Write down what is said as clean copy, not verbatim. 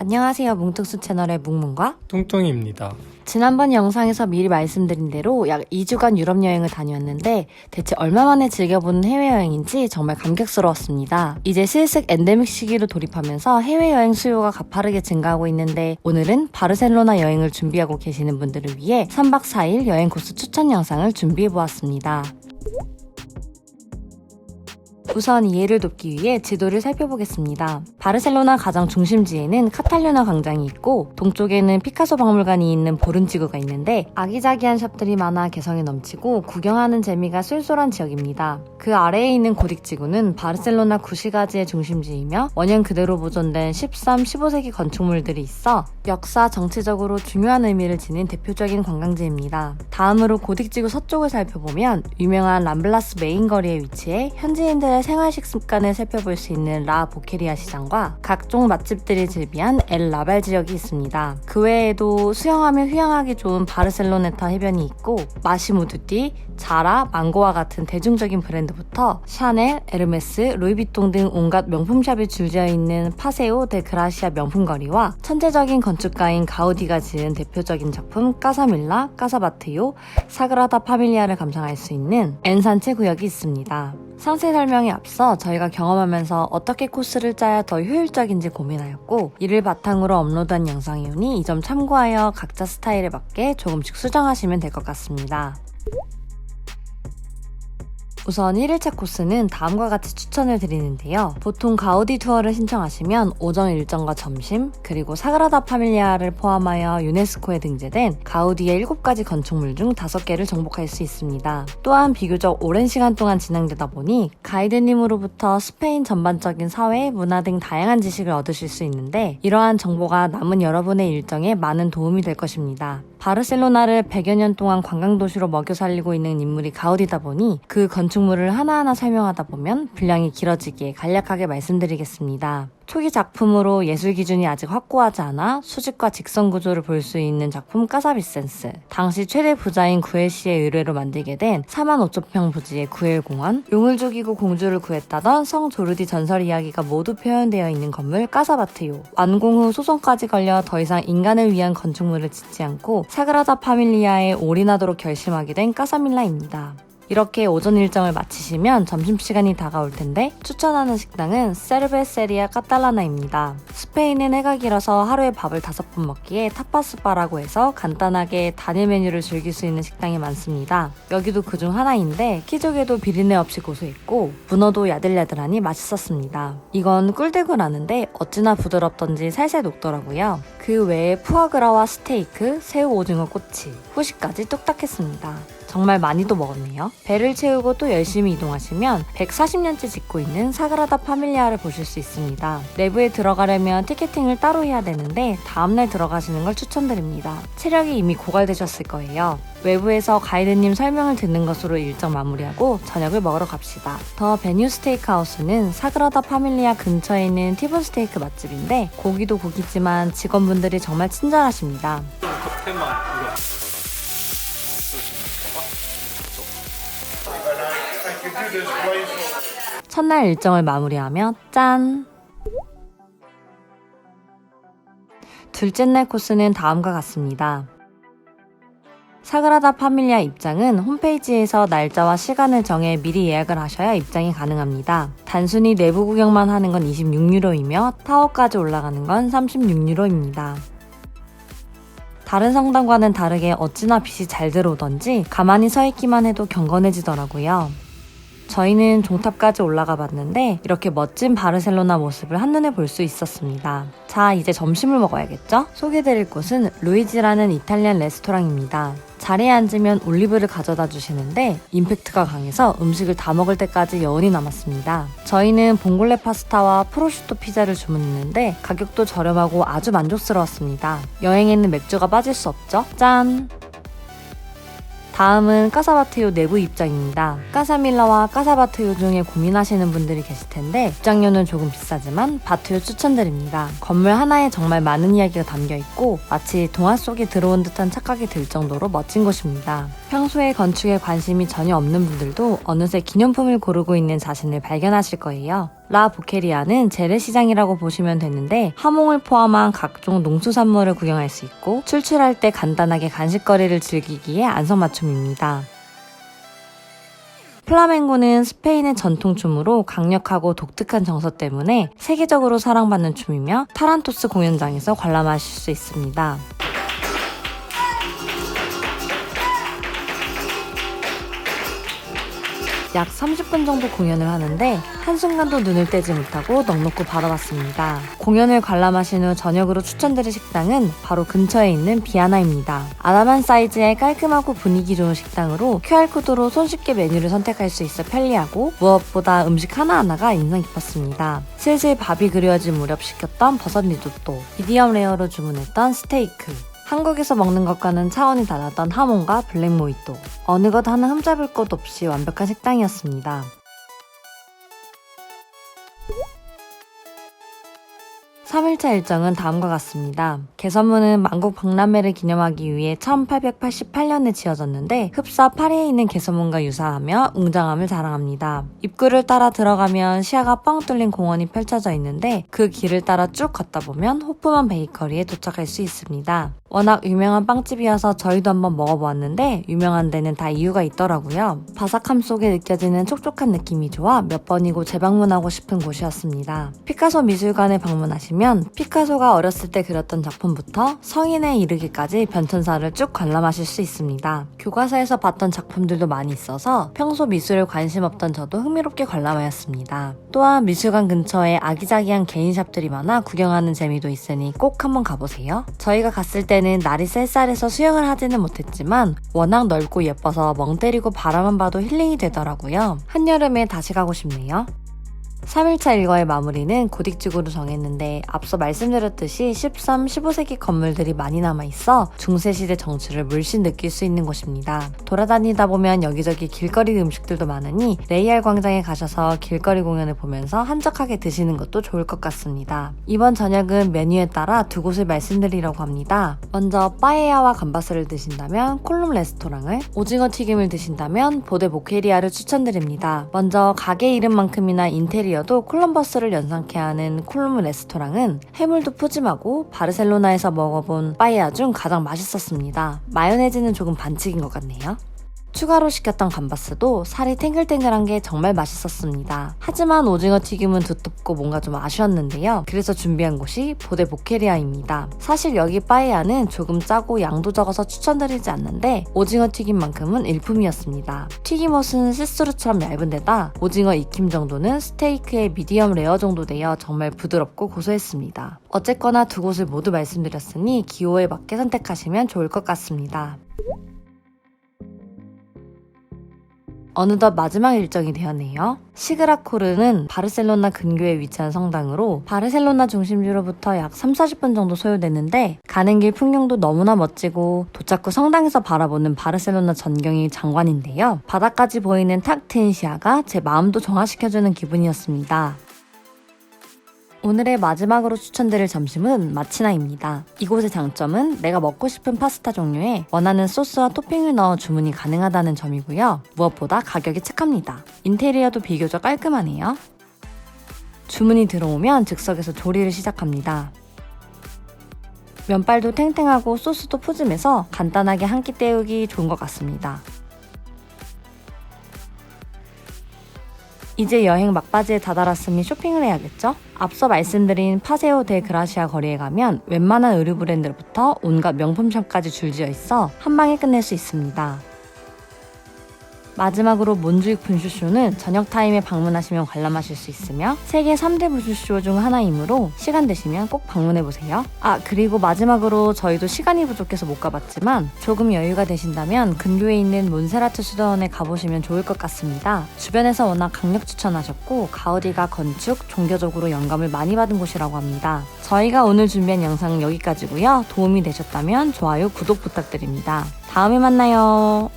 안녕하세요. 뭉뚱수 채널의 뭉뭉과 뚱뚱입니다. 지난번 영상에서 미리 말씀드린 대로 약 2주간 유럽 여행을 다녀왔는데 대체 얼마 만에 즐겨보는 해외여행인지 정말 감격스러웠습니다. 이제 슬슬 엔데믹 시기로 돌입하면서 해외여행 수요가 가파르게 증가하고 있는데 오늘은 바르셀로나 여행을 준비하고 계시는 분들을 위해 3박 4일 여행 코스 추천 영상을 준비해보았습니다. 우선 이해를 돕기 위해 지도를 살펴보겠습니다. 바르셀로나 가장 중심지에는 카탈루냐 광장이 있고 동쪽에는 피카소 박물관이 있는 보른지구가 있는데 아기자기한 샵들이 많아 개성이 넘치고 구경하는 재미가 쏠쏠한 지역입니다. 그 아래에 있는 고딕지구는 바르셀로나 구시가지의 중심지이며 원형 그대로 보존된 13, 15세기 건축물들이 있어 역사, 정치적으로 중요한 의미를 지닌 대표적인 관광지입니다. 다음으로 고딕지구 서쪽을 살펴보면 유명한 람블라스 메인 거리에 위치해 현지인들의 생활식 습관을 살펴볼 수 있는 라 보케리아 시장과 각종 맛집들이 즐비한 엘 라발 지역이 있습니다. 그 외에도 수영하며 휴양하기 좋은 바르셀로네타 해변이 있고 마시무두띠, 자라, 망고와 같은 대중적인 브랜드부터 샤넬, 에르메스, 루이비통 등 온갖 명품샵이 줄지어 있는 파세오 데 그라시아 명품거리와 천재적인 건축가인 가우디가 지은 대표적인 작품 까사밀라, 까사바테요, 사그라다 파밀리아를 감상할 수 있는 엔산체 구역이 있습니다. 상세 설명에 앞서 저희가 경험하면서 어떻게 코스를 짜야 더 효율적인지 고민하였고 이를 바탕으로 업로드한 영상이오니 이 점 참고하여 각자 스타일에 맞게 조금씩 수정하시면 될 것 같습니다. 우선 1일차 코스는 다음과 같이 추천을 드리는데요. 보통 가우디 투어를 신청하시면 오전 일정과 점심, 그리고 사그라다 파밀리아를 포함하여 유네스코에 등재된 가우디의 7가지 건축물 중 5개를 정복할 수 있습니다. 또한 비교적 오랜 시간 동안 진행되다 보니 가이드님으로부터 스페인 전반적인 사회, 문화 등 다양한 지식을 얻으실 수 있는데 이러한 정보가 남은 여러분의 일정에 많은 도움이 될 것입니다. 바르셀로나를 100여 년 동안 관광도시로 먹여 살리고 있는 인물이 가우디다 보니 그 건축물을 하나하나 설명하다 보면 분량이 길어지기에 간략하게 말씀드리겠습니다. 초기 작품으로 예술 기준이 아직 확고하지 않아 수직과 직선 구조를 볼 수 있는 작품 까사비센스, 당시 최대 부자인 구엘시의 의뢰로 만들게 된 4만 5천 평 부지의 구엘공원, 용을 죽이고 공주를 구했다던 성 조르디 전설 이야기가 모두 표현되어 있는 건물 까사바테요, 완공 후 소송까지 걸려 더 이상 인간을 위한 건축물을 짓지 않고 사그라다 파밀리아에 올인하도록 결심하게 된 까사밀라입니다. 이렇게 오전 일정을 마치시면 점심시간이 다가올 텐데 추천하는 식당은 세르베세리아 카탈라나입니다. 스페인은 해가 길어서 하루에 밥을 5번 먹기에 타파스바라고 해서 간단하게 단일 메뉴를 즐길 수 있는 식당이 많습니다. 여기도 그중 하나인데 키조개도 비린내 없이 고소했고 문어도 야들야들하니 맛있었습니다. 이건 꿀대구라는데 어찌나 부드럽던지 살살 녹더라고요. 그 외에 푸아그라와 스테이크, 새우 오징어 꼬치, 후식까지 뚝딱했습니다. 정말 많이도 먹었네요. 배를 채우고 또 열심히 이동하시면 140년째 짓고 있는 사그라다 파밀리아를 보실 수 있습니다. 내부에 들어가려면 티켓팅을 따로 해야 되는데 다음날 들어가시는 걸 추천드립니다. 체력이 이미 고갈되셨을 거예요. 외부에서 가이드님 설명을 듣는 것으로 일정 마무리하고 저녁을 먹으러 갑시다. 더 베뉴 스테이크하우스는 사그라다 파밀리아 근처에 있는 티본 스테이크 맛집인데 고기도 고기지만 직원분들이 정말 친절하십니다. 첫날 일정을 마무리하며 짠! 둘째 날 코스는 다음과 같습니다. 사그라다 파밀리아 입장은 홈페이지에서 날짜와 시간을 정해 미리 예약을 하셔야 입장이 가능합니다. 단순히 내부 구경만 하는 건 26유로이며 타워까지 올라가는 건 36유로입니다. 다른 성당과는 다르게 어찌나 빛이 잘 들어오던지 가만히 서 있기만 해도 경건해지더라고요. 저희는 종탑까지 올라가 봤는데 이렇게 멋진 바르셀로나 모습을 한눈에 볼 수 있었습니다. 자, 이제 점심을 먹어야겠죠? 소개드릴 곳은 루이지라는 이탈리안 레스토랑입니다. 자리에 앉으면 올리브를 가져다 주시는데 임팩트가 강해서 음식을 다 먹을 때까지 여운이 남았습니다. 저희는 봉골레 파스타와 프로슈토 피자를 주문했는데 가격도 저렴하고 아주 만족스러웠습니다. 여행에는 맥주가 빠질 수 없죠? 짠! 다음은 까사바테요 내부 입장입니다. 까사밀라와 까사바테요 중에 고민하시는 분들이 계실 텐데 입장료는 조금 비싸지만 바테요 추천드립니다. 건물 하나에 정말 많은 이야기가 담겨있고 마치 동화 속에 들어온 듯한 착각이 들 정도로 멋진 곳입니다. 평소에 건축에 관심이 전혀 없는 분들도 어느새 기념품을 고르고 있는 자신을 발견하실 거예요. 라 보케리아는 재래시장이라고 보시면 되는데 하몽을 포함한 각종 농수산물을 구경할 수 있고 출출할 때 간단하게 간식거리를 즐기기에 안성맞춤입니다. 플라멩고는 스페인의 전통춤으로 강력하고 독특한 정서 때문에 세계적으로 사랑받는 춤이며 타란토스 공연장에서 관람하실 수 있습니다. 약 30분 정도 공연을 하는데 한순간도 눈을 떼지 못하고 넋놓고 바라봤습니다. 공연을 관람하신 후 저녁으로 추천드릴 식당은 바로 근처에 있는 비아나입니다. 아담한 사이즈의 깔끔하고 분위기 좋은 식당으로 QR코드로 손쉽게 메뉴를 선택할 수 있어 편리하고 무엇보다 음식 하나하나가 인상 깊었습니다. 슬슬 밥이 그리워질 무렵 시켰던 버섯 리조또, 미디엄 레어로 주문했던 스테이크, 한국에서 먹는 것과는 차원이 달랐던 하몽과 블랙 모히또, 어느 것 하나 흠잡을 것 없이 완벽한 식당이었습니다. 3일차 일정은 다음과 같습니다. 개선문은 만국 박람회를 기념하기 위해 1888년에 지어졌는데 흡사 파리에 있는 개선문과 유사하며 웅장함을 자랑합니다. 입구를 따라 들어가면 시야가 뻥 뚫린 공원이 펼쳐져 있는데 그 길을 따라 쭉 걷다 보면 호프만 베이커리에 도착할 수 있습니다. 워낙 유명한 빵집이어서 저희도 한번 먹어보았는데 유명한 데는 다 이유가 있더라고요. 바삭함 속에 느껴지는 촉촉한 느낌이 좋아 몇 번이고 재방문하고 싶은 곳이었습니다. 피카소 미술관에 방문하시면 피카소가 어렸을 때 그렸던 작품부터 성인에 이르기까지 변천사를 쭉 관람하실 수 있습니다. 교과서에서 봤던 작품들도 많이 있어서 평소 미술에 관심 없던 저도 흥미롭게 관람하였습니다. 또한 미술관 근처에 아기자기한 개인샵들이 많아 구경하는 재미도 있으니 꼭 한번 가보세요. 저희가 갔을 때 날이 쌀쌀해서 수영을 하지는 못했지만 워낙 넓고 예뻐서 멍 때리고 바라만 봐도 힐링이 되더라고요. 한여름에 다시 가고 싶네요. 3일차 일과의 마무리는 고딕지구로 정했는데 앞서 말씀드렸듯이 13, 15세기 건물들이 많이 남아있어 중세시대 정취를 물씬 느낄 수 있는 곳입니다. 돌아다니다 보면 여기저기 길거리 음식들도 많으니 레이알 광장에 가셔서 길거리 공연을 보면서 한적하게 드시는 것도 좋을 것 같습니다. 이번 저녁은 메뉴에 따라 두 곳을 말씀드리려고 합니다. 먼저 빠에야와 감바스를 드신다면 콜룸 레스토랑을, 오징어 튀김을 드신다면 보데 보케리아를 추천드립니다. 먼저 가게 이름만큼이나 인테리어도 콜럼버스를 연상케 하는 콜룸 레스토랑은 해물도 푸짐하고 바르셀로나에서 먹어본 빠에야 중 가장 맛있었습니다. 마요네즈는 조금 반칙인 것 같네요. 추가로 시켰던 감바스도 살이 탱글탱글한 게 정말 맛있었습니다. 하지만 오징어 튀김은 두텁고 뭔가 좀 아쉬웠는데요. 그래서 준비한 곳이 보데 보케리아입니다. 사실 여기 빠에야는 조금 짜고 양도 적어서 추천드리지 않는데 오징어 튀김만큼은 일품이었습니다. 튀김옷은 시스루처럼 얇은 데다 오징어 익힘 정도는 스테이크의 미디엄 레어 정도 되어 정말 부드럽고 고소했습니다. 어쨌거나 두 곳을 모두 말씀드렸으니 기호에 맞게 선택하시면 좋을 것 같습니다. 어느덧 마지막 일정이 되었네요. 시그라코르는 바르셀로나 근교에 위치한 성당으로 바르셀로나 중심지로부터 약 30-40분 정도 소요되는데 가는 길 풍경도 너무나 멋지고 도착 후 성당에서 바라보는 바르셀로나 전경이 장관인데요. 바다까지 보이는 탁 트인 시야가 제 마음도 정화시켜주는 기분이었습니다. 오늘의 마지막으로 추천드릴 점심은 마치나입니다. 이곳의 장점은 내가 먹고 싶은 파스타 종류에 원하는 소스와 토핑을 넣어 주문이 가능하다는 점이고요. 무엇보다 가격이 착합니다. 인테리어도 비교적 깔끔하네요. 주문이 들어오면 즉석에서 조리를 시작합니다. 면발도 탱탱하고 소스도 푸짐해서 간단하게 한 끼 때우기 좋은 것 같습니다. 이제 여행 막바지에 다다랐으니 쇼핑을 해야겠죠? 앞서 말씀드린 파세오 데 그라시아 거리에 가면 웬만한 의류 브랜드부터 온갖 명품샵까지 줄지어 있어 한 방에 끝낼 수 있습니다. 마지막으로 몬주익 분슈쇼는 저녁 타임에 방문하시면 관람하실 수 있으며 세계 3대 분슈쇼 중 하나이므로 시간 되시면 꼭 방문해보세요. 그리고 마지막으로 저희도 시간이 부족해서 못 가봤지만 조금 여유가 되신다면 근교에 있는 몬세라트 수도원에 가보시면 좋을 것 같습니다. 주변에서 워낙 강력 추천하셨고 가우디가 건축, 종교적으로 영감을 많이 받은 곳이라고 합니다. 저희가 오늘 준비한 영상은 여기까지고요. 도움이 되셨다면 좋아요, 구독 부탁드립니다. 다음에 만나요.